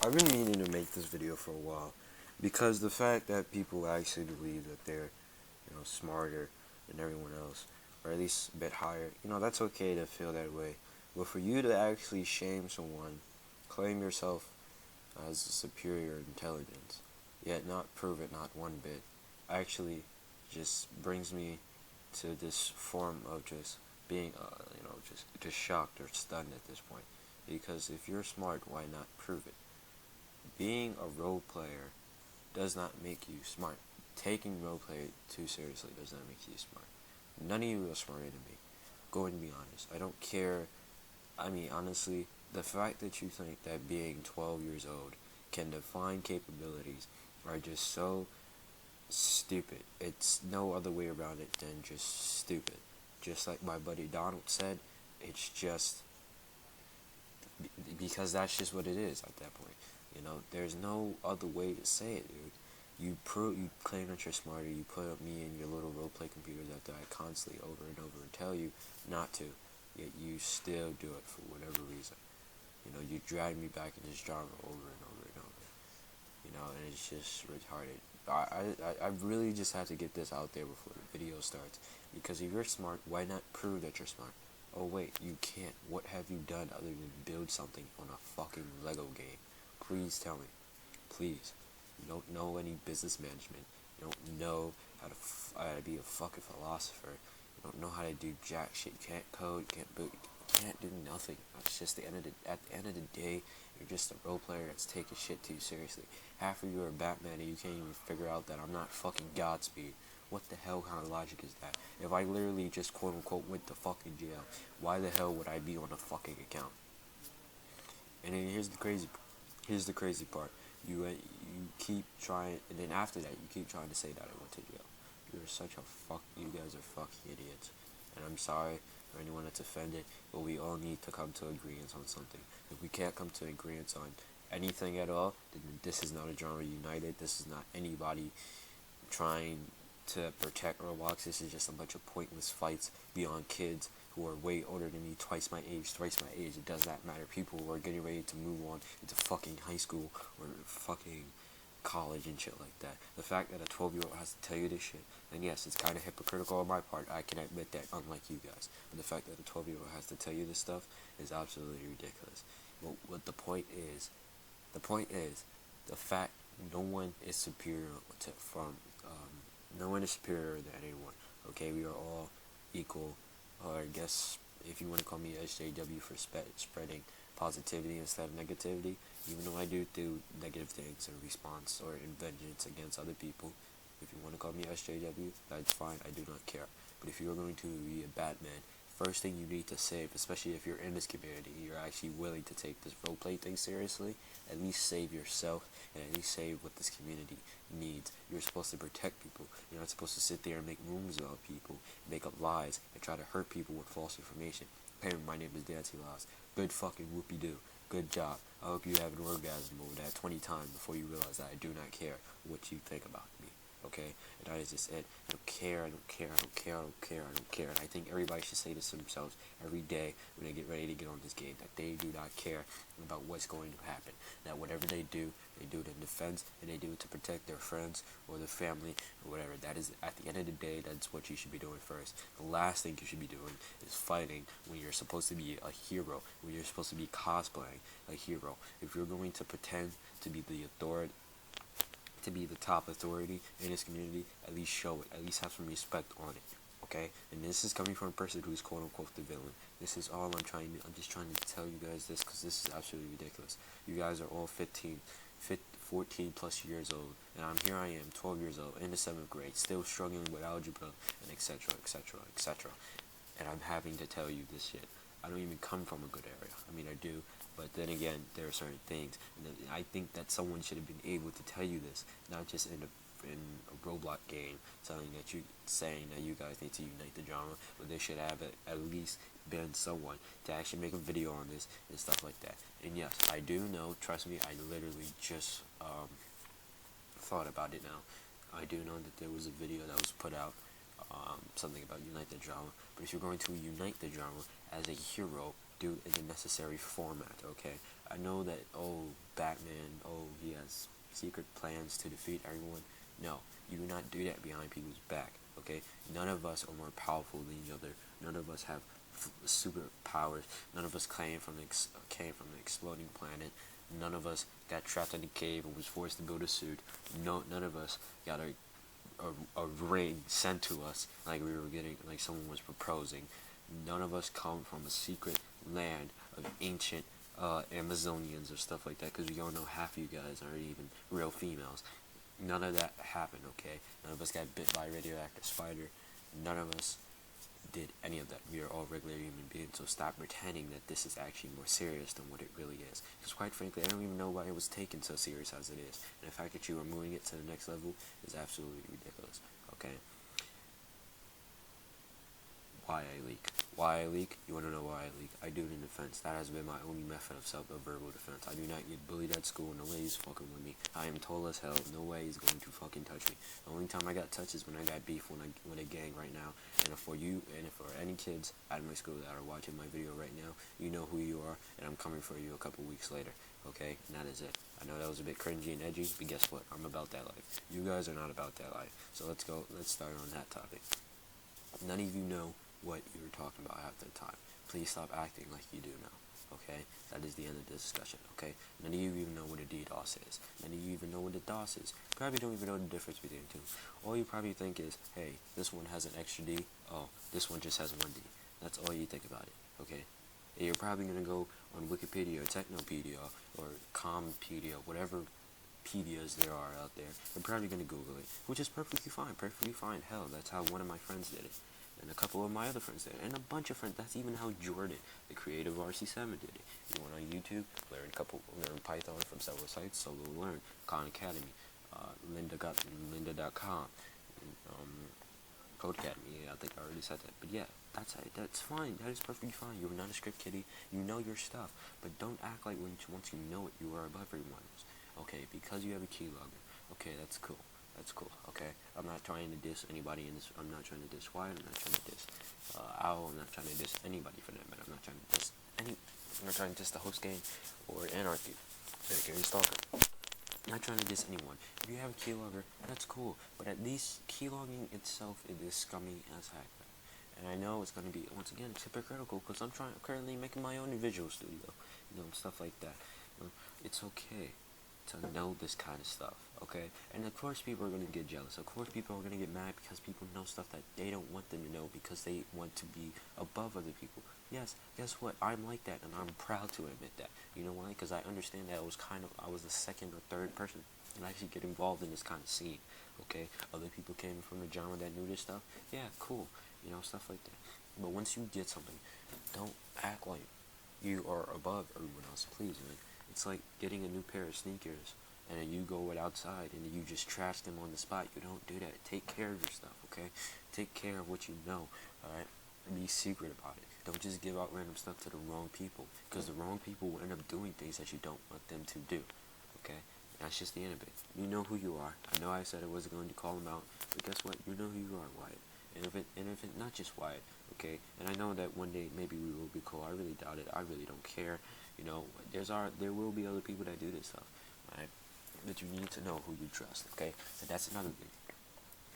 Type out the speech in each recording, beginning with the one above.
I've been meaning to make this video for a while because the fact that people actually believe that they're, smarter than everyone else, or at least a bit higher, that's okay to feel that way. But for you to actually shame someone, claim yourself as a superior intelligence, yet not prove it not one bit, actually just brings me to this form of just being, just shocked or stunned at this point. Because if you're smart, why not prove it? Being a role player does not make you smart. Taking role play too seriously does not make you smart. None of you are smarter than me. Going to be honest, I don't care. I mean, honestly, the fact that you think that being 12 years old can define capabilities are just so stupid. It's no other way around it than just stupid. Just like my buddy Donald said, it's just because that's just what it is at that point. There's no other way to say it, dude. You claim that you're smarter. You put up me in your little roleplay computers after I constantly over and over and tell you not to, yet you still do it for whatever reason. You drag me back in this genre over and over and over. And it's just retarded. I really just have to get this out there before the video starts. Because if you're smart, why not prove that you're smart? Oh wait, you can't. What have you done other than build something on a fucking Lego game? Please tell me. Please. You don't know any business management. You don't know how to be a fucking philosopher. You don't know how to do jack shit. You can't code. You can't build. You can't do nothing. It's just at the end of the day, you're just a role player that's taking shit too seriously. Half of you are Batman and you can't even figure out that I'm not fucking Godspeed. What the hell kind of logic is that? If I literally just quote unquote went to fucking jail, why the hell would I be on a fucking account? And then here's the crazy part. You keep trying, and then after that, you keep trying to say that I went to jail. You're such a fuck. You guys are fucking idiots. And I'm sorry for anyone that's offended, but we all need to come to agreement on something. If we can't come to agreement on anything at all, then this is not a genre united. This is not anybody trying to protect Roblox. This is just a bunch of pointless fights beyond kids who are way older than me, twice my age, thrice my age. It does not matter. People who are getting ready to move on into fucking high school or fucking college and shit like that. The fact that a 12-year-old has to tell you this shit, and yes, it's kind of hypocritical on my part. I can admit that, unlike you guys. But the fact that a 12-year-old has to tell you this stuff is absolutely ridiculous. But what the point is the fact no one is superior no one is superior than anyone. Okay, we are all equal. Or I guess if you want to call me SJW for spreading positivity instead of negativity, even though I do negative things in response or in vengeance against other people. If you want to call me SJW, that's fine. I do not care. But if you're going to be a Batman, first thing you need to save, especially if you're in this community, you're actually willing to take this roleplay thing seriously, at least save yourself and at least save what this community needs. You're supposed to protect people. You're not supposed to sit there and make rumors about people, make up lies, and try to hurt people with false information. Hey, my name is Dancy Laws. Good fucking whoopie-doo. Good job. I hope you have an orgasm over that 20 times before you realize that I do not care what you think about me. Okay? And that is just it. I don't care, I don't care, I don't care, I don't care, I don't care. And I think everybody should say this to themselves every day when they get ready to get on this game, that they do not care about what's going to happen. That whatever they do it in defense, and they do it to protect their friends or their family or whatever. That is, at the end of the day, that's what you should be doing first. The last thing you should be doing is fighting when you're supposed to be a hero, when you're supposed to be cosplaying a hero. If you're going to pretend to be the authority, to be the top authority in this community, at least show it. At least have some respect on it. Okay? And this is coming from a person who's quote unquote the villain. This is all I'm just trying to tell you guys this because this is absolutely ridiculous. You guys are all 14 plus years old, and here I am, 12 years old, in the 7th grade, still struggling with algebra, and etc., etc., etc. And I'm having to tell you this shit. I don't even come from a good area. I mean, I do, but then again, there are certain things. And I think that someone should have been able to tell you this, not just in a Roblox game, saying that you guys need to unite the drama, but they should have at least been someone to actually make a video on this and stuff like that. And yes, I do know, trust me, I literally just thought about it now. I do know that there was a video that was put out, something about unite the drama, but if you're going to unite the drama as a hero, do it in the necessary format, okay? I know that, oh, Batman, oh, he has secret plans to defeat everyone. No, you do not do that behind people's back, okay? None of us are more powerful than the other. None of us have superpowers. None of us came from an exploding planet. None of us got trapped in a cave and was forced to build a suit. No, none of us got a ring sent to us like we were getting, like someone was proposing. None of us come from a secret land of ancient Amazonians or stuff like that, because we all know half of you guys aren't even real females. None of that happened, okay? None of us got bit by a radioactive spider. None of us did any of that. We are all regular human beings, so stop pretending that this is actually more serious than what it really is. Because quite frankly, I don't even know why it was taken so serious as it is. And the fact that you are moving it to the next level is absolutely ridiculous, okay? Why I leak. Why I leak? You want to know why I leak? I do it in defense. That has been my only method of verbal defense. I do not get bullied at school. No way he's fucking with me. I am tall as hell. No way he's going to fucking touch me. The only time I got touched is when I got beef with a gang right now. And for you, and for any kids at my school that are watching my video right now, you know who you are, and I'm coming for you a couple weeks later. Okay? And that is it. I know that was a bit cringy and edgy, but guess what? I'm about that life. You guys are not about that life. So let's go. Let's start on that topic. None of you know what you were talking about half the time. Please stop acting like you do now, okay? That is the end of the discussion, okay? None of you even know what a DDoS is. None of you even know what a DOS is. You probably don't even know the difference between the two. All you probably think is, hey, this one has an extra D. Oh, this one just has one D. That's all you think about it, okay? And you're probably going to go on Wikipedia or Technopedia or Compedia, whatever pedias there are out there. You're probably going to Google it, which is perfectly fine, perfectly fine. Hell, that's how one of my friends did it. And a couple of my other friends did it, and a bunch of friends. That's even how Jordan, the creator of RC7, did it. You went on YouTube, learn Python from several sites, Solo Learn, Khan Academy, lynda.com, Code Academy. Yeah, I think I already said that. But yeah, that's fine. That is perfectly fine. You're not a script kiddie. You know your stuff. But don't act like once you know it, you are above everyone else. Okay, because you have a keylogger. Okay, that's cool. That's cool, okay? I'm not trying to diss anybody in this. I'm not trying to diss Wyatt. I'm not trying to diss Owl. I'm not trying to diss anybody for that matter. I'm not trying to diss I'm not trying to diss the host game or Anarchy. Gary Stalker. I'm not trying to diss anyone. If you have a keylogger, that's cool. But at least keylogging itself is scummy as heck. And I know it's going to be, once again, it's hypocritical because I'm currently making my own visual studio. Stuff like that. It's okay to know this kind of stuff, okay? And of course people are going to get jealous. Of course people are going to get mad because people know stuff that they don't want them to know because they want to be above other people. Yes, guess what? I'm like that, and I'm proud to admit that. You know why? Because I understand that I was the second or third person to actually get involved in this kind of scene, okay? Other people came from the genre that knew this stuff. Yeah, cool. Stuff like that. But once you get something, don't act like you are above everyone else, please, man. It's like getting a new pair of sneakers and then you go outside and you just trash them on the spot. You don't do that. Take care of your stuff, okay? Take care of what you know, alright? Be secret about it. Don't just give out random stuff to the wrong people, because the wrong people will end up doing things that you don't want them to do, okay? That's just the end of it. You know who you are. I know I said I wasn't going to call them out, but guess what? You know who you are, Wyatt. And if it not just Wyatt, okay? And I know that one day maybe we will be cool. I really doubt it. I really don't care. There will be other people that do this stuff, right? But you need to know who you trust, okay? So that's another thing.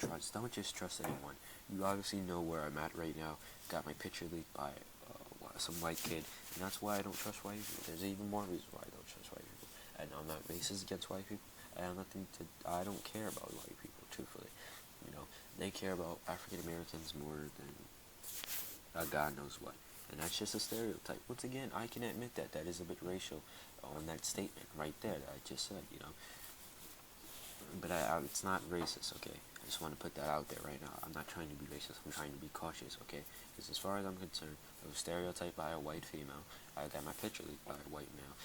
Trust. Don't just trust anyone. You obviously know where I'm at right now. Got my picture leaked by some white kid, and that's why I don't trust white people. There's even more reasons why I don't trust white people. And I'm not racist against white people. I don't care about white people, truthfully. They care about African Americans more than God knows what. And that's just a stereotype. Once again, I can admit that is a bit racial on that statement right there that I just said, But it's not racist, okay? I just want to put that out there right now. I'm not trying to be racist. I'm trying to be cautious, okay? Because as far as I'm concerned, I was stereotyped by a white female. I got my picture leaked by a white male,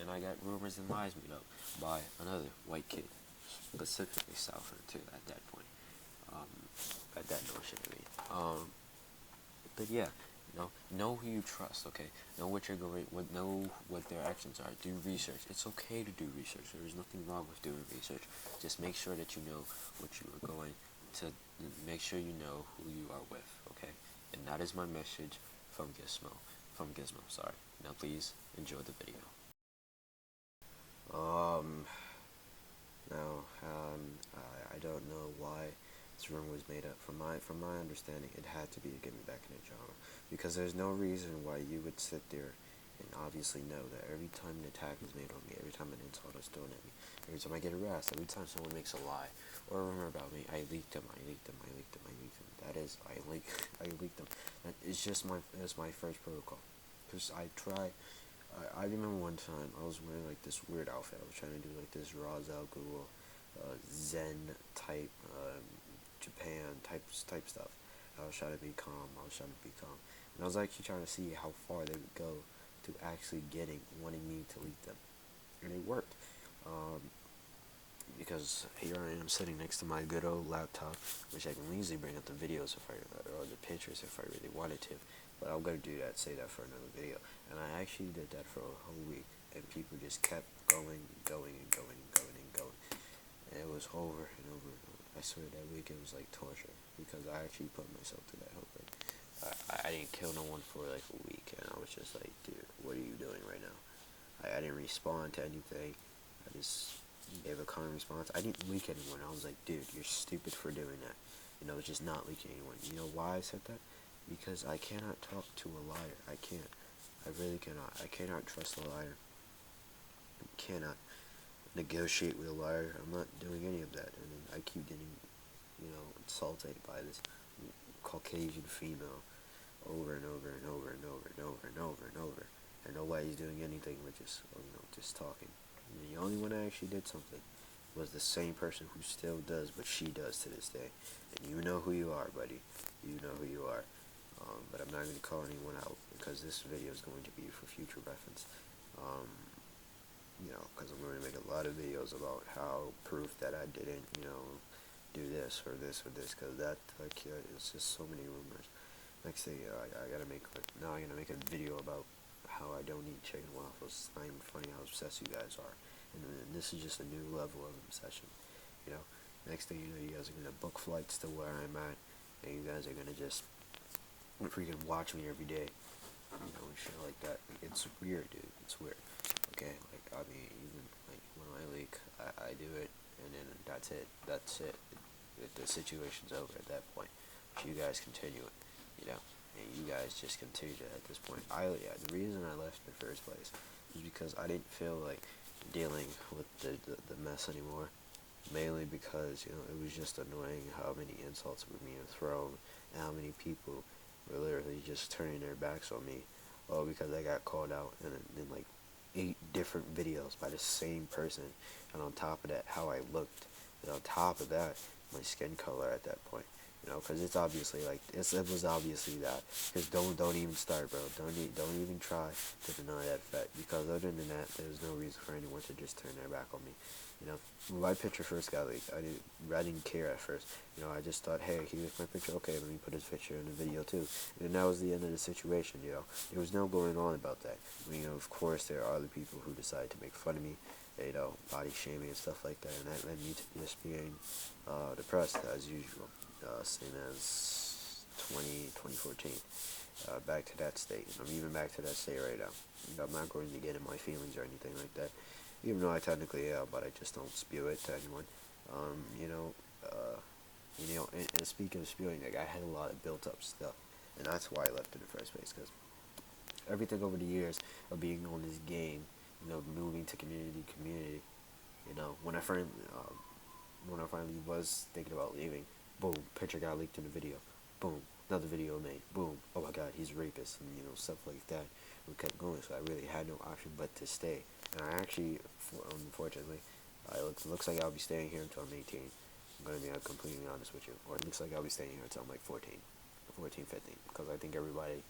and I got rumors and lies made up by another white kid, specifically Southern too. At that point, at that notion, But yeah, know who you trust, okay? Know what know what their actions are. Do research. It's okay to do research. There is nothing wrong with doing research. Just make sure that you know what you are going to. Make sure you know who you are with, okay? And that is my message from Gizmo. Sorry. Now please enjoy the video. this room was made up. From my understanding, it had to be to get me back into drama, because there's no reason why you would sit there and obviously know that every time an attack is made on me, every time an insult is thrown at me, every time I get harassed, every time someone makes a lie or a rumor about me, I leaked them, I leaked them, I leaked them, I leaked them. That is, I leaked them. It's just that's my first protocol. Because I remember one time I was wearing like this weird outfit. I was trying to do like this Ra's al Ghul, Zen type, Japan type stuff. I was trying to be calm. And I was actually trying to see how far they would go to actually wanting me to leak them, and it worked. Um, because here I am sitting next to my good old laptop, which I can easily bring up the videos or the pictures if I really wanted to, but I'm gonna do that, say that for another video. And I actually did that for a whole week, and people just kept going and going and going and going and going, and it was over and over and over. I swear that week it was like torture, because I actually put myself through that whole thing. I didn't kill no one for like a week, and I was just like, dude, what are you doing right now? I didn't respond to anything. I just gave a calm response. I didn't leak anyone. I was like, dude, you're stupid for doing that. It's just not leaking anyone. You know why I said that? Because I cannot talk to a liar. I can't. I really cannot. I cannot trust a liar. I cannot negotiate with a liar. I'm not doing any of that. And then I keep getting, insulted by this Caucasian female over and over and over and over and over and over and over. And nobody's doing anything but just talking. And the only one that actually did something was the same person who still does what she does to this day. And you know who you are, buddy. You know who you are. But I'm not going to call anyone out, because this video is going to be for future reference. Because I'm going to make a lot of videos about how proof that I didn't, do this or this or this, because it's just so many rumors. Next thing, I gotta make, now I'm gonna make a video about how I don't eat chicken waffles. It's not even funny how obsessed you guys are. And this is just a new level of obsession, Next thing you know, you guys are gonna book flights to where I'm at, and you guys are gonna just freaking watch me every day, and shit like that. It's weird, dude. It's weird. Okay, even like when I leak, I do it, and then that's it. That's it. The situation's over at that point. But you guys continue it, and you guys just continue it at this point. The reason I left in the first place is because I didn't feel like dealing with the mess anymore. Mainly because, it was just annoying how many insults were being thrown, and how many people were literally just turning their backs on me, all because I got called out in like 8 different videos by the same person. And on top of that, how I looked, and on top of that, my skin color at that point. Because it's obviously it was obviously that. Because don't even start, bro. Don't even try to deny that fact. Because other than that, there's no reason for anyone to just turn their back on me. When my picture first got leaked, I didn't care at first. I just thought, hey, he leaked my picture. Okay, let me put his picture in the video too. And that was the end of the situation. There was no going on about that. Of course, there are other people who decide to make fun of me. Body shaming and stuff like that, and that led me to just being depressed as usual. Same as 2014. Back to that state. I'm even back to that state right now. I'm not going to get in my feelings or anything like that, even though I technically am, but I just don't spew it to anyone. And speaking of spewing, I had a lot of built-up stuff, and that's why I left in the first place, because everything over the years of being on this game, moving to community, when I finally was thinking about leaving, boom, picture got leaked in the video, boom, another video made, boom, oh my god, he's a rapist, and stuff like that. We kept going, so I really had no option but to stay. And I actually, unfortunately, it looks like I'll be staying here until I'm 18. I'm going to be completely honest with you. Or it looks like I'll be staying here until I'm like 14, 15, because I think everybody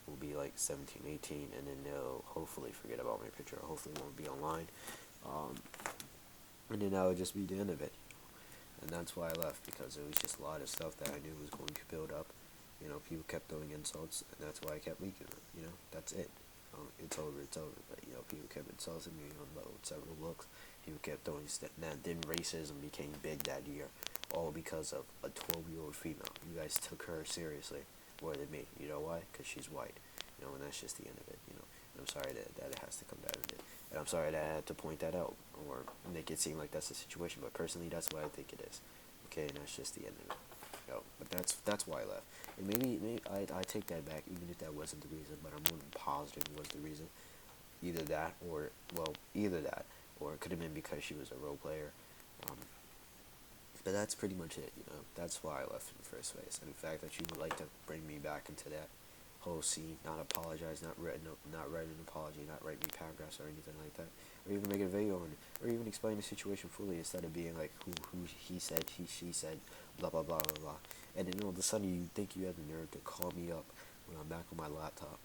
will be like 17, 18, and then they'll hopefully forget about my picture, or hopefully won't be online. And then that would just be the end of it. And that's why I left, because it was just a lot of stuff that I knew was going to build up. People kept throwing insults, and that's why I kept leaking them. That's it. It's over. But, people kept insulting me about several looks. People kept throwing stuff. Then racism became big that year, all because of a 12-year-old female. You guys took her seriously more than me. You know why? Because she's white. And that's just the end of it. And I'm sorry that it has to come down to it. And I'm sorry that I had to point that out, or make it seem like that's the situation. But personally, that's what I think it is. Okay, and that's just the end of it. That's why I left. And maybe I take that back, even if that wasn't the reason. But I'm more than positive it was the reason. Either that, or well, either that, or it could have been because she was a role player. Um, but that's pretty much it. That's why I left in the first place. And the fact that you would like to bring me back into that whole scene, not apologize, not write an apology, not write me paragraphs or anything like that, or even make a video on it, or even explain the situation fully instead of being like who he said, she said, blah blah blah blah blah. And then all of a sudden you think you have the nerve to call me up when I'm back on my laptop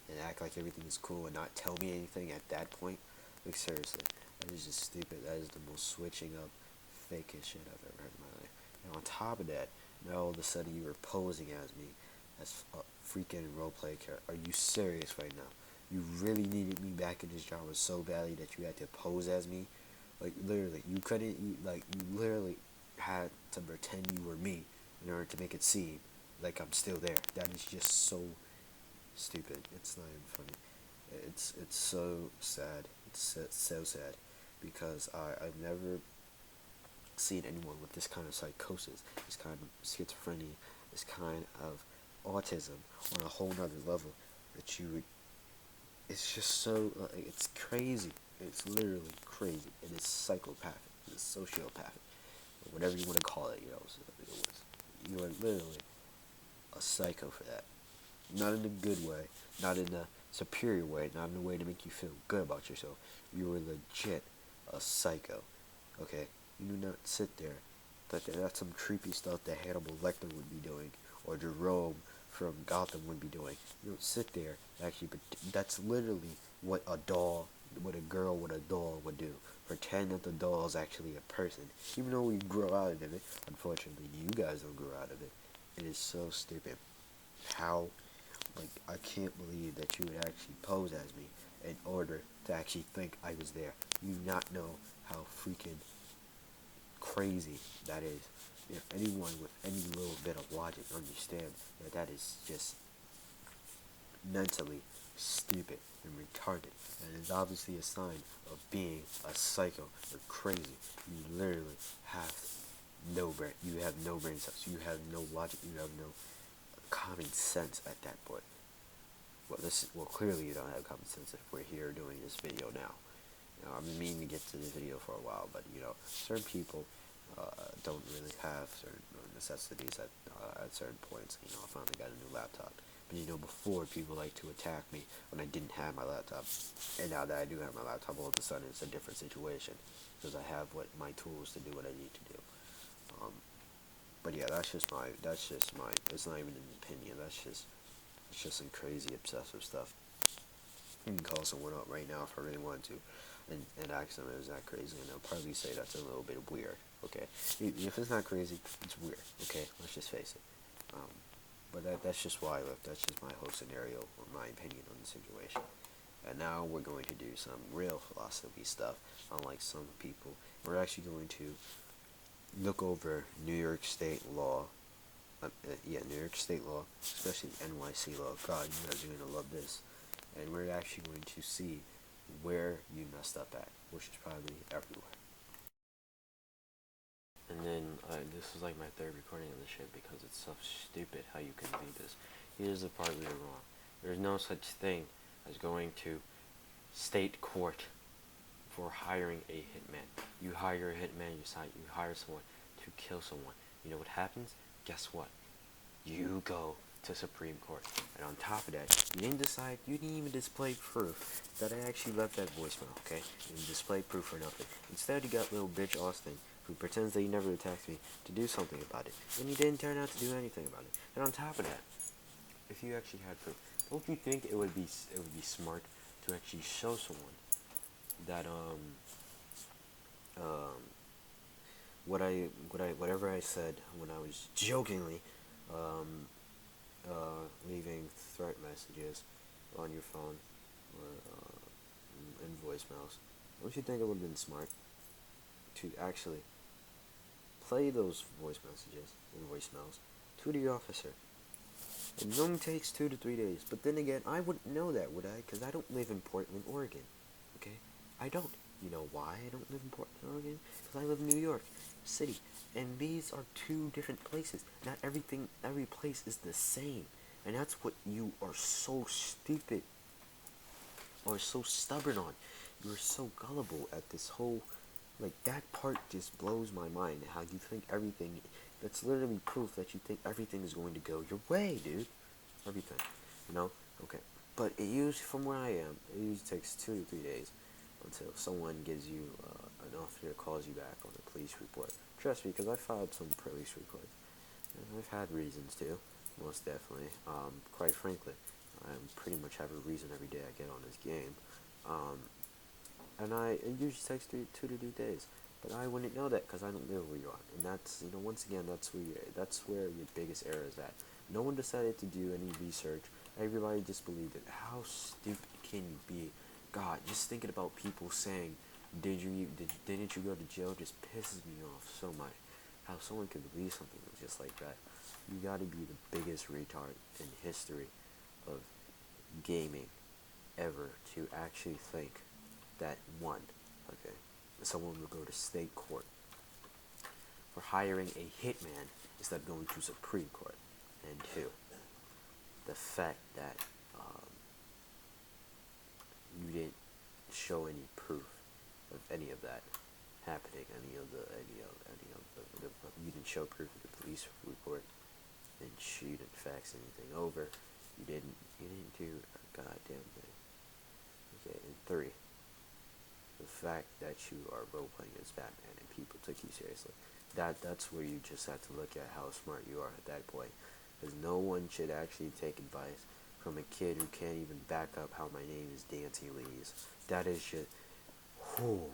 and act like everything is cool and not tell me anything at that point. Like seriously, that is just stupid. That is the most switching up, fakest shit I've ever heard in my life. And on top of that, now all of a sudden you were posing as me, as a freaking roleplay character. Are you serious right now? You really needed me back in this genre so badly that you had to pose as me? Like literally, you couldn't. You literally had to pretend you were me in order to make it seem like I'm still there. That is just so stupid. It's not even funny. It's so sad. It's so sad because I've never seen anyone with this kind of psychosis, this kind of schizophrenia, this kind of autism on a whole nother level that you would. It's just so it's crazy. It's literally crazy. It is psychopathic. It's sociopathic, or whatever you want to call it. You are literally a psycho for that. Not in a good way, not in a superior way, not in a way to make you feel good about yourself. You were legit a psycho. Okay? You do not sit there. That's some creepy stuff that Hannibal Lecter would be doing, or Jerome from Gotham would be doing. You don't sit there actually, but that's literally what a girl with a doll would do. Pretend that the doll is actually a person, even though we grow out of it. Unfortunately, you guys don't grow out of it. It is so stupid. How, like, I can't believe that you would actually pose as me in order to actually think I was there. You not know how freaking crazy that is. If anyone with any little bit of logic understands that is just mentally stupid and retarded, and is obviously a sign of being a psycho or crazy. You literally have no brain. You have no brain cells. You have no logic. You have no common sense at that point. Well, clearly you don't have common sense if we're here doing this video now. I've been meaning to get to the video for a while, but certain people don't really have certain necessities at certain points. I finally got a new laptop. But before people like to attack me when I didn't have my laptop, and now that I do have my laptop, all of a sudden it's a different situation because I have my tools to do what I need to do. But yeah, that's just my. It's not even an opinion. It's just some crazy obsessive stuff. You can call someone up right now if I really want to, and ask them is that crazy, and they'll probably say that's a little bit weird. Okay, if it's not crazy, it's weird. Okay, let's just face it. But that's just why I left. That's just my whole scenario or my opinion on the situation. And now we're going to do some real philosophy stuff. Unlike some people, we're actually going to look over New York State law. New York State law, especially NYC law. God, you guys are going to love this. And we're actually going to see where you messed up at, which is probably everywhere. And then this is like my third recording of this shit because it's so stupid how you can do this. Here's the part where you're wrong. There's no such thing as going to state court for hiring a hitman. You hire a hitman, you hire someone to kill someone. You know what happens? Guess what? You go to Supreme Court. And on top of that, you didn't even display proof that I actually left that voicemail, okay? You didn't display proof for nothing. Instead, you got little bitch Austin, who pretends that he never attacked me, to do something about it. And he didn't turn out to do anything about it. And on top of that, if you actually had proof, don't you think it would be smart to actually show someone that whatever I said when I was jokingly leaving threat messages on your phone or in voicemails, don't you think it would have been smart to actually play those voice messages and voicemails to the officer? It only takes 2 to 3 days, but then again, I wouldn't know that, would I? Because I don't live in Portland, Oregon. Okay, I don't. You know why I don't live in Portland, Oregon? Because I live in New York City, and these are two different places. Not every place is the same, and that's what you are so stupid or so stubborn on. You're so gullible at this whole, like, that part just blows my mind. How you think everything, that's literally proof that you think everything is going to go your way, dude. Everything, you know? Okay. But it usually, from where I am, it usually takes 2 to 3 days until someone gives you, an officer calls you back on a police report. Trust me, because I filed some police reports. And I've had reasons to, most definitely. Quite frankly, I pretty much have a reason every day I get on this game. Um, and it usually takes 2 to 3 days. But I wouldn't know that because I don't live where you are. And that's, once again, that's where your biggest error is at. No one decided to do any research. Everybody just believed it. How stupid can you be? God, just thinking about people saying, didn't you go to jail just pisses me off so much. How someone could believe something just like that. You gotta be the biggest retard in history of gaming ever to actually think that, one, okay, someone will go to state court for hiring a hitman instead of going to Supreme Court, and two, the fact that you didn't show any proof of any of that happening, you didn't show proof of the police report, and you didn't fax anything over, you didn't do a goddamn thing. Okay, and three, the fact that you are role playing as Batman and people took you seriously. That's where you just have to look at how smart you are at that point. Because no one should actually take advice from a kid who can't even back up how my name is Dancy Lees. That is just, oh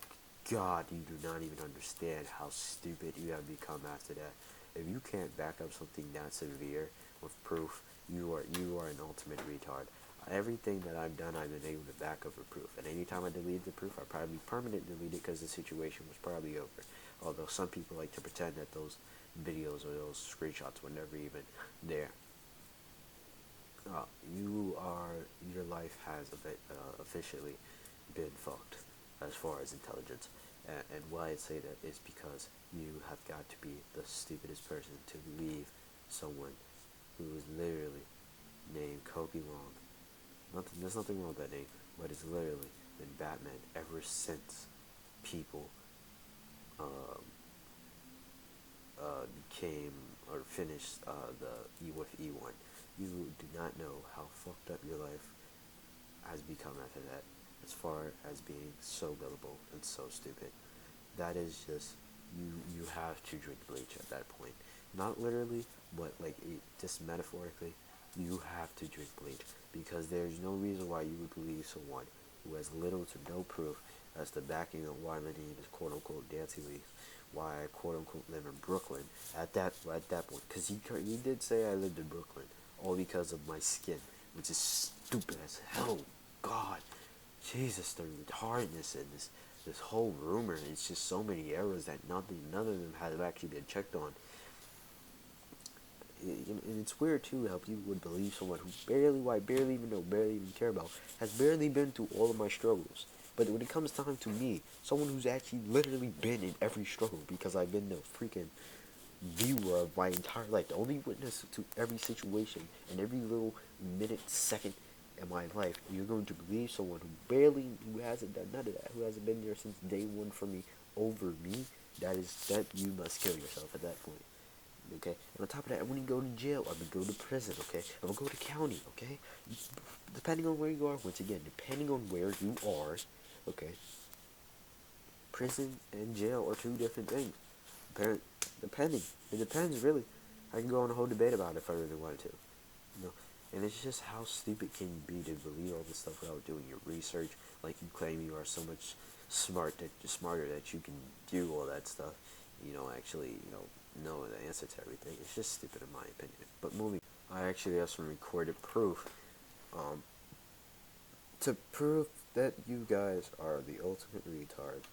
God, you do not even understand how stupid you have become after that. If you can't back up something that severe with proof, you are an ultimate retard. Everything that I've done, I've been able to back up with proof. And anytime I deleted the proof, I probably permanently deleted it because the situation was probably over. Although some people like to pretend that those videos or those screenshots were never even there. Your life has officially been fucked as far as intelligence. And why I say that is because you have got to be the stupidest person to believe someone who is literally named Kobe Long. There's nothing wrong with that name, but it's literally been Batman ever since people became or finished the E with E1. You do not know how fucked up your life has become after that, as far as being so gullible and so stupid. That is just, you have to drink bleach at that point. Not literally, but just metaphorically, you have to drink bleach because there's no reason why you would believe someone who has little to no proof as to backing up why my name is quote unquote Dancy Lee, why I quote unquote live in Brooklyn at that point, because he did say I lived in Brooklyn, all because of my skin, which is stupid as hell. God, Jesus, the retardedness in this whole rumor. It's just so many errors that none of them have actually been checked on. And it's weird too how people would believe someone who barely even know, barely even care about, has barely been through all of my struggles. But when it comes time to me, someone who's actually literally been in every struggle, because I've been the freaking viewer of my entire life, the only witness to every situation and every little minute, second in my life, you're going to believe someone who hasn't done none of that, who hasn't been there since day one for me, over me. That you must kill yourself at that point. Okay, and on top of that, I wouldn't go to jail. I would go to prison. Okay, I would go to county. Okay, depending on where you are. Once again, depending on where you are. Okay, prison and jail are two different things. Depending, it depends really. I can go on a whole debate about it if I really wanted to. And it's just how stupid can you be to believe all this stuff without doing your research? Like you claim you are so much smarter that you can do all that stuff. Actually, know the answer to everything. It's just stupid in my opinion. But moving, I actually have some recorded proof, to prove that you guys are the ultimate retard.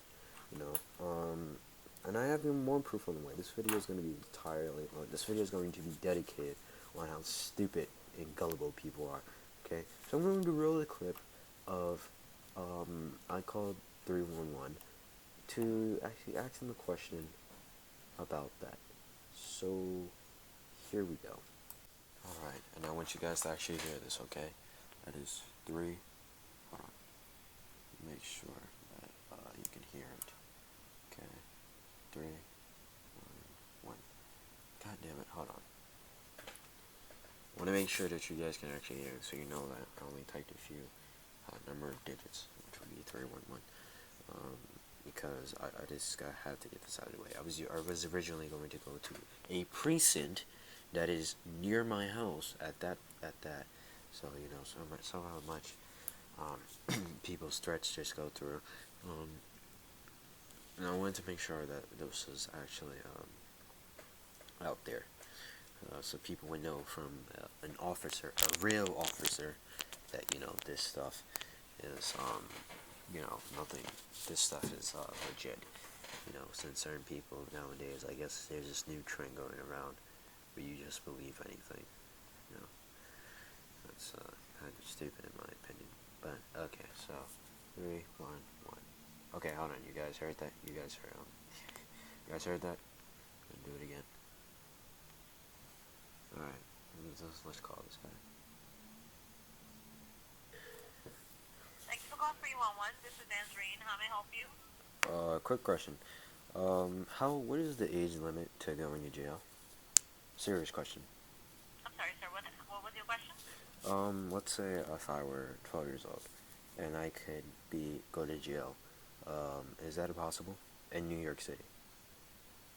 And I have even more proof on the way. This video is going to be dedicated on how stupid and gullible people are. Okay, so I'm going to roll a clip of 311 to actually ask them a question about that. So here we go. Alright, and I want you guys to actually hear this, okay? That is 3. Hold on. Make sure that you can hear it. Okay. 3, 1, 1. God damn it, hold on. I want to make sure that you guys can actually hear it, so you know that I only typed a few number of digits, which would be 311. Because I just had to get this out of the way. I was originally going to go to a precinct that is near my house at that. So you know, so how much people's threats just go through. And I wanted to make sure that this was actually out there, so people would know from an officer, a real officer, that you know this stuff is you know, nothing. This stuff is legit. You know, since certain people nowadays, I guess there's this new trend going around where you just believe anything. You know, that's kind of stupid in my opinion. But okay, so 3, 1, 1. Okay, hold on. You guys heard that? You guys heard that? Do it again. All right. Let's call this guy. Thank you for calling 311. This is Nazreen. How may I help you? Quick question. What is the age limit to go into jail? Serious question. I'm sorry, sir. What was your question? Let's say if I were 12 years old, and I could go to jail. Is that possible in New York City?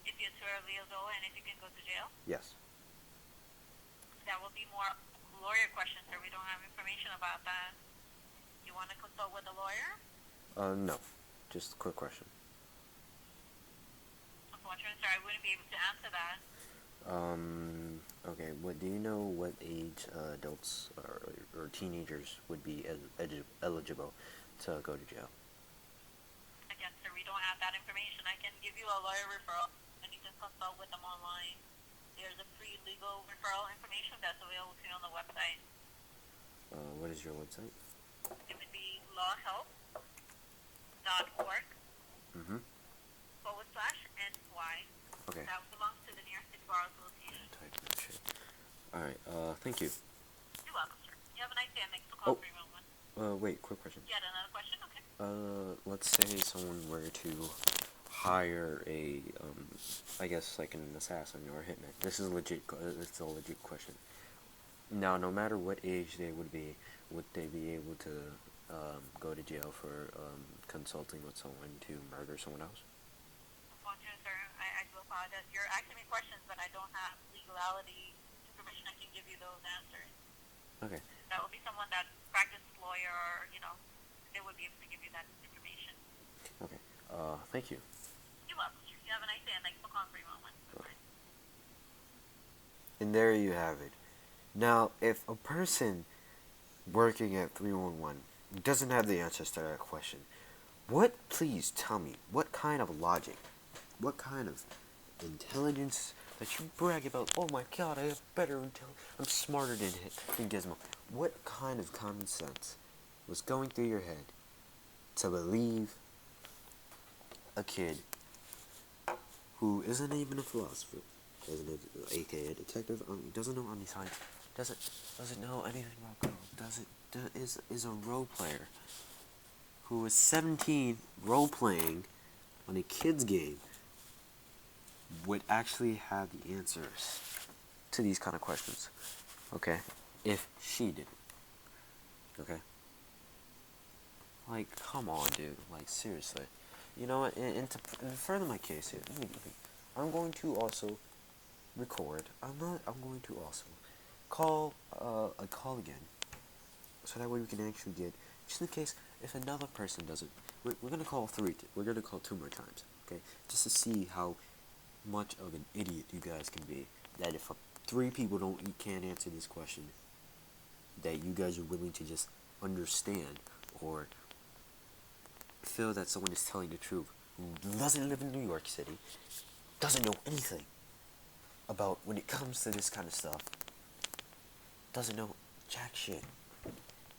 If you're 12 years old and if you can go to jail? Yes. That will be more lawyer questions, sir. We don't have information about that. You want to consult with a lawyer? No. Just a quick question. Unfortunately, sir, I wouldn't be able to answer that. Okay, do you know what age adults or teenagers would be eligible to go to jail? Again, sir, we don't have that information. I can give you a lawyer referral, and you can consult with them online. There's a free legal referral information that's available to you on the website. What is your website? It would be lawhelp.org Mm-hmm. /NY. Okay. That belongs to the New York City Bar Association. Type that shit. Alright, thank you. You're welcome, sir. You have a nice day, and thanks for calling 311. Wait, quick question. You had another question? Okay. Let's say someone were to hire I guess like an assassin or a hitman. This is legit. It's a legit question. Now, no matter what age they would they be able to go to jail for consulting with someone to murder someone else? Unfortunately, sir, I do apologize. You're asking me questions, but I don't have legality information. I can give you those answers. Okay. That would be someone that practiced lawyer, or they would be able to give you that information. Okay. Thank you. You're welcome, sir. You have a nice day, and thanks for calling 311. Okay. And there you have it. Now, if a person working at 311 doesn't have the answers to that question, please tell me, what kind of logic, what kind of intelligence that you brag about? Oh my god, I have better intelligence, I'm smarter than Gizmo. What kind of common sense was going through your head to believe a kid who isn't even a philosopher, aka a detective, doesn't know any science, doesn't know anything about girls, is a role player who is 17 role playing on a kids game, would actually have the answers to these kind of questions? Okay, if she did. Okay, like, come on, dude. Like, seriously. You know what? And to further my case here, I'm going to also record. I'm going to also call again, so that way we can actually get, just in case if another person doesn't. We're gonna call We're gonna call 2 more times. Okay, just to see how much of an idiot you guys can be. That if 3 people can't answer this question, that you guys are willing to just understand or feel that someone is telling the truth, who doesn't live in New York City, doesn't know anything about when it comes to this kind of stuff, doesn't know jack shit.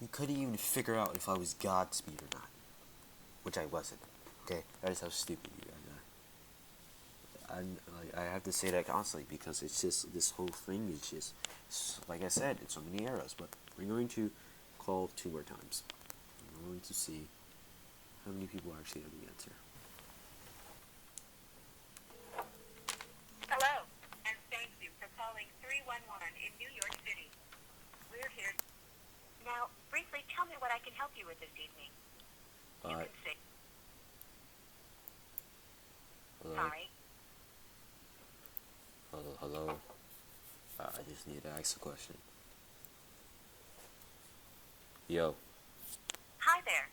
You couldn't even figure out if I was Godspeed or not. which I wasn't. Okay, that is how stupid you guys are. I have to say that constantly because it's just this whole thing is just like I said, it's so many arrows. But we're going to call 2 more times. We're going to see how many people actually have the answer. Hello, and thank you for calling 311 in New York City. We're here. Now, briefly tell me what I can help you with this evening. You can say. Hello? Sorry. Hello? I just need to ask a question. Yo. Hi there.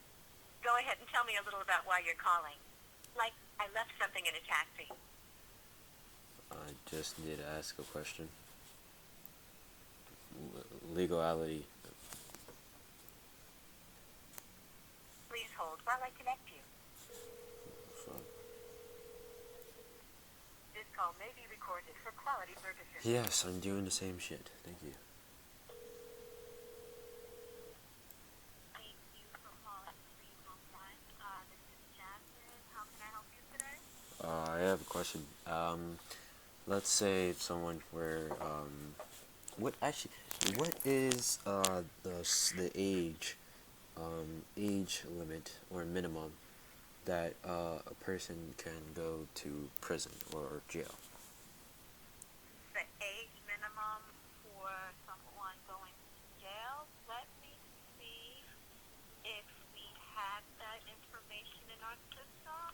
Go ahead and tell me a little about why you're calling. Like, I left something in a taxi. I just need to ask a question. Legality. Please hold while I connect you. This call may be recorded for quality purposes. Yes, I'm doing the same shit. Thank you. Thank you for calling 311. This is Jasmine. How can I help you today? I have a question. Let's say someone where what is the age limit or minimum that a person can go to prison or jail? The age minimum for someone going to jail. Let me see if we have that information in our system.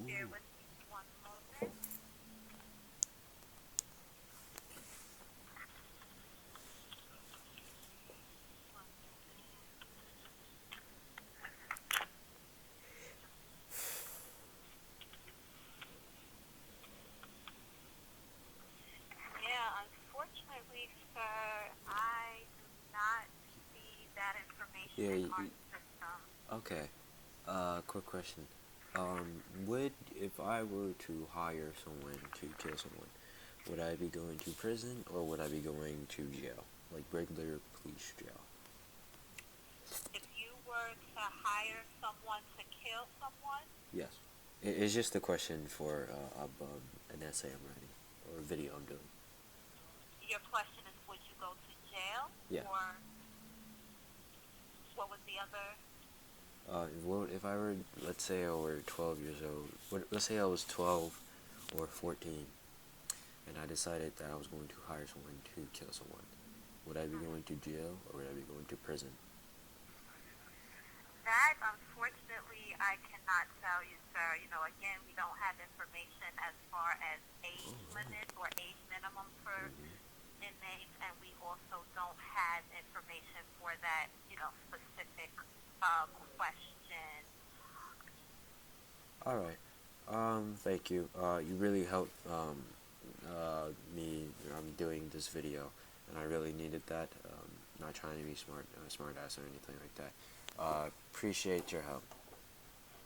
Bear with me 1 moment. Yeah, unfortunately, sir, I do not see that information Yeah, in our system. Okay. Quick question. Would if I were to hire someone to kill someone, would I be going to prison or would I be going to jail, like regular police jail? If you were to hire someone to kill someone, Yes. It's just a question for an essay I'm writing or a video I'm doing. your question is, would you go to jail? Yeah. Or what was the other? Well, if I were, let's say I were 12 years old, let's say I was 12 or 14, and I decided that I was going to hire someone to kill someone, would I be going to jail or would I be going to prison? That, unfortunately, I cannot tell you, sir. You know, again, we don't have information as far as age limits or age minimum for inmates, and we also don't have information for that, you know, specific question. All right. Thank you. You really helped me doing this video, and I really needed that. Not trying to be smart ass or anything like that. Appreciate your help.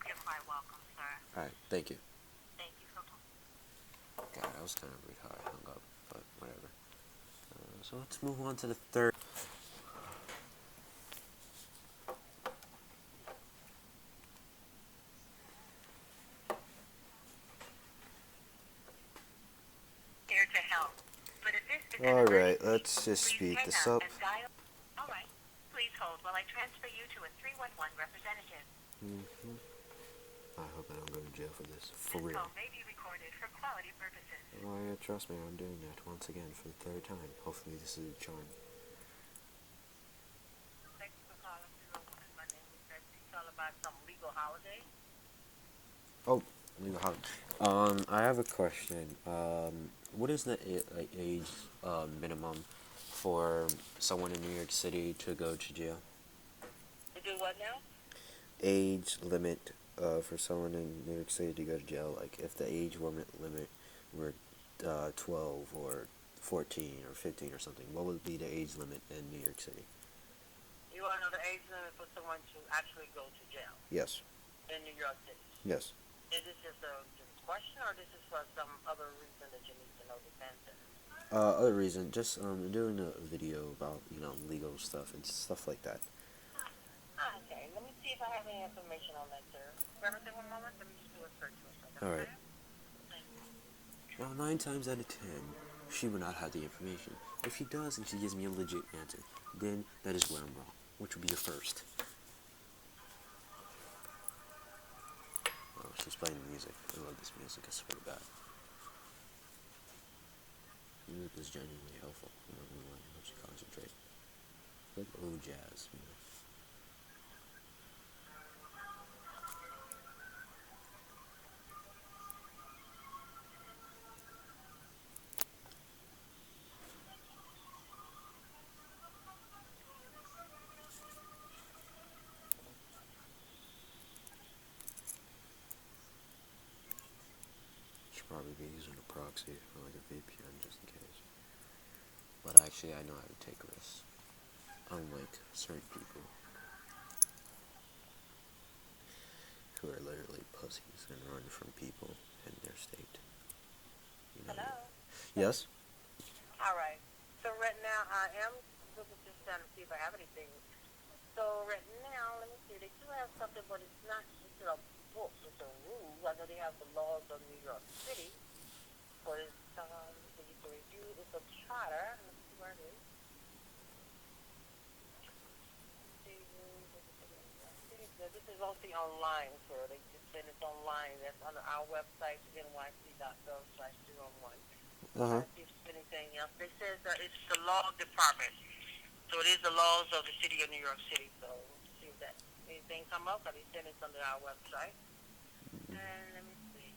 You're quite welcome, sir. All right. Thank you. Thank you for calling. God, that was kind of weird how I hung up, but whatever. So let's move on to the third. Here to help. But if this is All right, let's just speed this up. All right. Please hold while I transfer you to a 311 representative. I hope I don't go to jail for this. For This real. call may be recorded for quality purposes. Oh yeah, trust me, I'm doing that once again for the third time. Hopefully this is a charm. Thank you for calling 311. My name is Betsy. Call about some legal holiday. Oh, I have a question. What is the age minimum for someone in New York City to go to jail? To do what now? Age limit for someone in New York City to go to jail. Like if the age limit were 12 or 14 or 15 or something, what would be the age limit in New York City? You want to know the age limit for someone to actually go to jail Yes. in New York City? Yes. Is this just a question, or this is for some other reason that you need to know the answer? Other reason, just doing a video about legal stuff and stuff like that. Okay, let me see see if I have any information on that, sir. Bear with me one moment. Let me just do a search for a second. All right. Okay? Now, 9 times out of 10, she will not have the information. If she does and she gives me a legit answer, then that is where I'm wrong, which will be the first. Oh, she's playing the music. I love this music, I swear to God. Music is genuinely helpful. I'm not gonna lie, it helps you concentrate. Like old jazz, you know. Should probably be using a proxy or like a VPN just in case. But actually, I know how to take risks. Unlike certain people who are literally pussies and run from people in their state. You know. Hello? Yes? All right. So right now, I am looking just trying to see if I have anything. So right now, let me see. They do have something, but it's not just a book. It's a rule. I know they have the laws of New York City, but it's it's a review. It's a charter. Let me see where it is. This is also online, so they just said it's online. That's on our website, nyc.gov/201. Uh-huh. See if there's anything else. They says it's the law department. So it is the laws of the city of New York City. So see if that anything come up, but they said it's under our website. And let me see.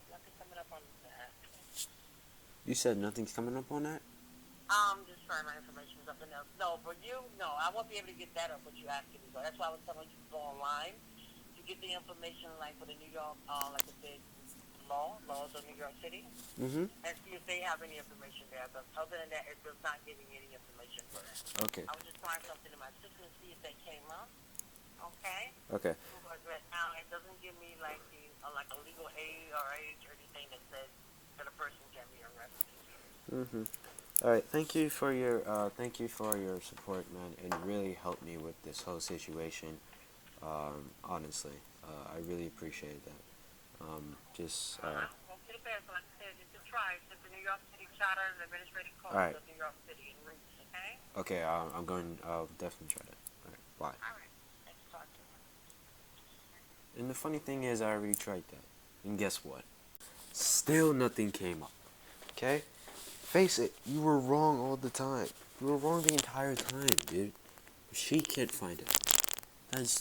Nothing coming up on that. You said nothing's coming up on that? Just trying my information, something else. No, for you, no, I won't be able to get that up, what you asked me to go. That's why I was telling you to go online to get the information, like for the New York, like I said, laws of New York City, Mm-hmm. and see if they have any information there. But other than that, it does not give me any information for that. Okay. I was just trying something in my system to see if that came up. Okay. Okay. But right now, it doesn't give me like like a legal aid or age or anything that says that a person can be arrested. Mm-hmm. All right. Thank you for your support, man. It really helped me with this whole situation. Honestly, I really appreciate that. Just. Well, to the best, like I said, just try. It's the New York City Charter and Administrative Code All right. of New York City and Roots. Okay. Okay. I'm going. I'll definitely try that. All right. Bye. All right. Thanks for talking. And the funny thing is, I already tried that. And guess what? Still nothing came up. Okay? Face it, you were wrong all the time. You were wrong the entire time, dude. She can't find it. That's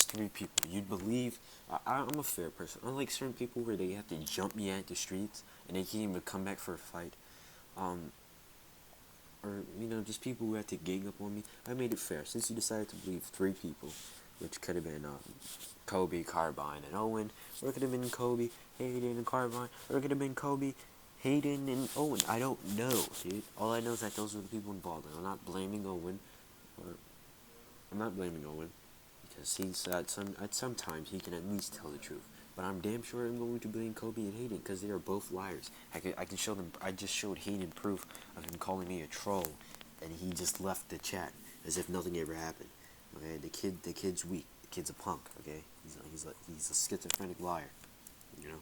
3 people. You'd believe. I'm a fair person. Unlike certain people where they have to jump me at the streets and they can't even come back for a fight. Or, just people who had to gang up on me. I made it fair. Since you decided to believe 3 people, which could have been Kobe, Carbine, and Owen, or it could have been Kobe, Hayden, and Carbine, or it could have been Kobe, Hayden, and Owen. I don't know, dude. All I know is that those are the people involved, and I'm not blaming Owen. Because he's sometimes he can at least tell the truth. But I'm damn sure I'm going to blame Kobe and Hayden because they are both liars. I can show them. I just showed Hayden proof of him calling me a troll, and he just left the chat as if nothing ever happened. Okay, the kid's weak. The kid's a punk. Okay, he's a schizophrenic liar. You know.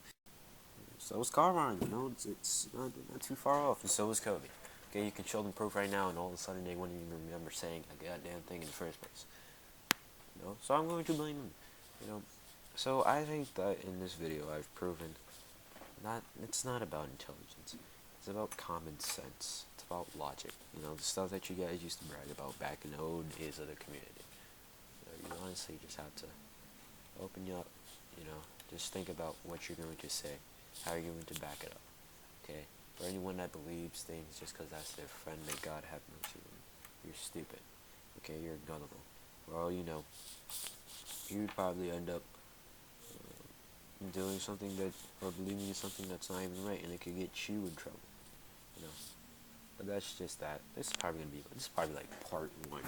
So is Carmine. It's not too far off, and so is Kobe. Okay, you can show them proof right now, and all of a sudden they wouldn't even remember saying a goddamn thing in the first place. So I'm going to blame them. So I think that in this video I've proven it's not about intelligence. It's about common sense. It's about logic. The stuff that you guys used to brag about back in the old days of the community. You honestly just have to open you up. Just think about what you're going to say. How you're going to back it up. Okay? For anyone that believes things just because that's their friend, may God have mercy on you. You're stupid. Okay? You're gullible. for all you know, you'd probably end up doing something that, or believing in something that's not even right, and it could get you in trouble, you know. But that's just that. This is probably like part one.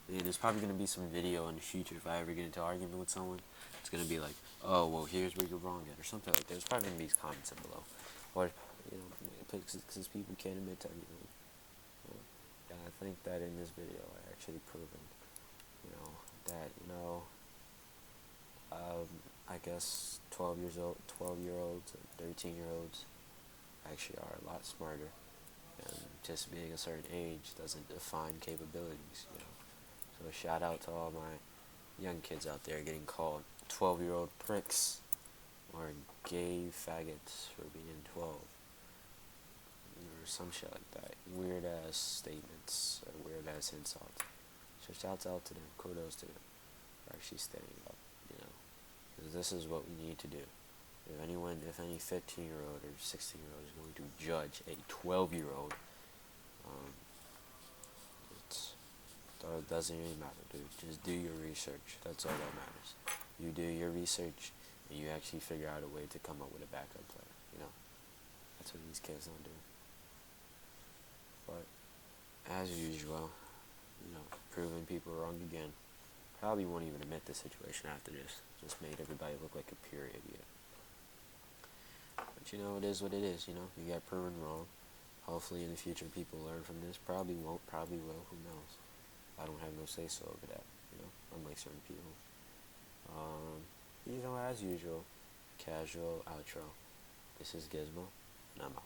And there's probably gonna be some video in the future if I ever get into an argument with someone. It's gonna be like, oh well, here's where you're wrong at, or something like that. There's probably gonna be comments below, or you know, because people can't admit to everything. And I think that in this video, I actually proven, you know, that um, I guess 12-year-olds, and 13-year-olds actually are a lot smarter, and just being a certain age doesn't define capabilities. You know, so shout out to all my young kids out there getting called 12-year-old pricks or gay faggots for being 12 or some shit like that. Weird ass statements or weird ass insults. So shouts out to them. Kudos to them for actually standing up. You know, because this is what we need to do. If any 15-year-old or 16-year-old is going to judge a 12-year-old, um, it doesn't really matter, dude. Just do your research. That's all that matters. You do your research, and you actually figure out a way to come up with a backup plan. You know, that's what these kids don't do. But as usual, you know, proving people wrong again. Probably won't even admit the situation after this. Just made everybody look like a pure idiot. But you know, it is what it is. You know, you got proven wrong. Hopefully, in the future, people learn from this. Probably won't. Probably will. Who knows? I don't have no say so over that. You know, unlike certain people. You know, as usual, casual outro. This is Gizmo, and I'm out.